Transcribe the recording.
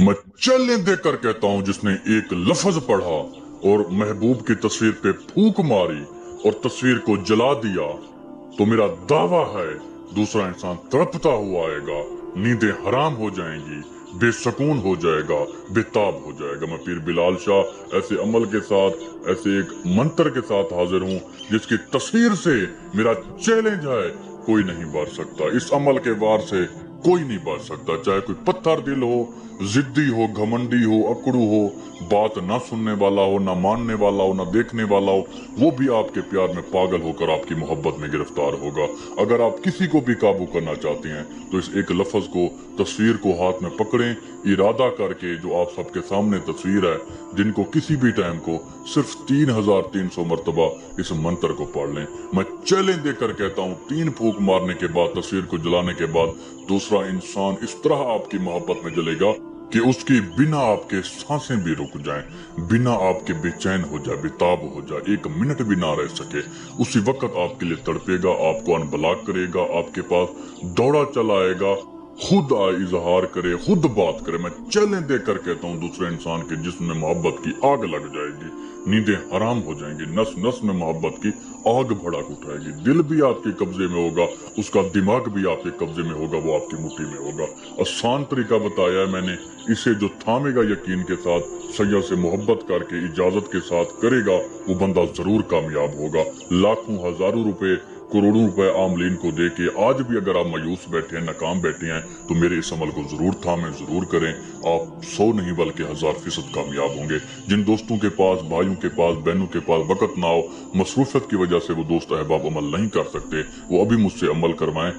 मैं चैलेंज देकर कहता हूं, जिसने एक लफ्ज पढ़ा और महबूब की तस्वीर पे फूंक मारी और तस्वीर को जला दिया, तो मेरा दावा है दूसरा इंसान तड़पता हुआ आएगा, नींदें हराम हो जाएंगी, बेसकून हो जाएगा, बेताब हो जाएगा। मैं पीर बिलाल शाह ऐसे अमल के साथ, ऐसे एक मंत्र के साथ हाजिर हूं जिसकी तस्वीर से मेरा चैलेंज है, कोई नहीं बढ़ सकता। इस अमल के वार से कोई नहीं बढ़ सकता, चाहे कोई पत्थर दिल हो, जिद्दी हो, घमंडी हो, अकड़ू हो, बात ना सुनने वाला हो, ना मानने वाला हो, ना देखने वाला हो, वो भी आपके प्यार में पागल होकर आपकी मोहब्बत में गिरफ्तार होगा। अगर आप किसी को भी काबू करना चाहते हैं तो इस एक लफ्ज को, तस्वीर को हाथ में पकड़ें, इरादा करके, जो आप सबके सामने तस्वीर है, जिनको किसी भी टाइम को सिर्फ 3300 मरतबा इस मंत्र को पढ़ लें। मैं चैलेंज देकर कहता हूँ, 3 फूंक मारने के बाद, तस्वीर को जलाने के बाद दूसरा इंसान इस तरह आपकी मोहब्बत में जलेगा कि उसकी बिना आपके सांसें भी रुक जाएं, बिना आपके बेचैन हो जाए, बेताब हो जाए, 1 मिनट भी ना रह सके। उसी वक्त आपके लिए तड़पेगा, आपको अनब्लॉक करेगा, आपके पास दौड़ा चलाएगा, खुद इजहार करे, खुद बात करे। मैं चैलेंज देकर कहता हूँ, दूसरे इंसान के जिस्म में मोहब्बत की आग लग जाएगी, नींदें हराम हो जाएंगी, नस नस में मोहब्बत की आग भड़क उठाएगी, दिल भी आपके कब्जे में होगा, उसका दिमाग भी आपके कब्जे में होगा, वो आपकी मुट्ठी में होगा। आसान तरीका बताया है मैंने, इसे जो थामेगा यकीन के साथ, सैयद से मोहब्बत करके इजाजत के साथ करेगा, वो बंदा जरूर कामयाब होगा। लाखों हजारों रुपए, करोड़ों रुपए आमलीन को दे के आज भी अगर आप मायूस बैठे हैं, नाकाम बैठे हैं, तो मेरे इस अमल को जरूर थामें, जरूर करें। आप 100 नहीं बल्कि 1000% कामयाब होंगे। जिन दोस्तों के पास, भाइयों के पास, बहनों के पास वक्त ना हो, मसरूफियत की वजह से वो दोस्त अहबाब अमल नहीं कर सकते, वो अभी मुझसे अमल करवाएं।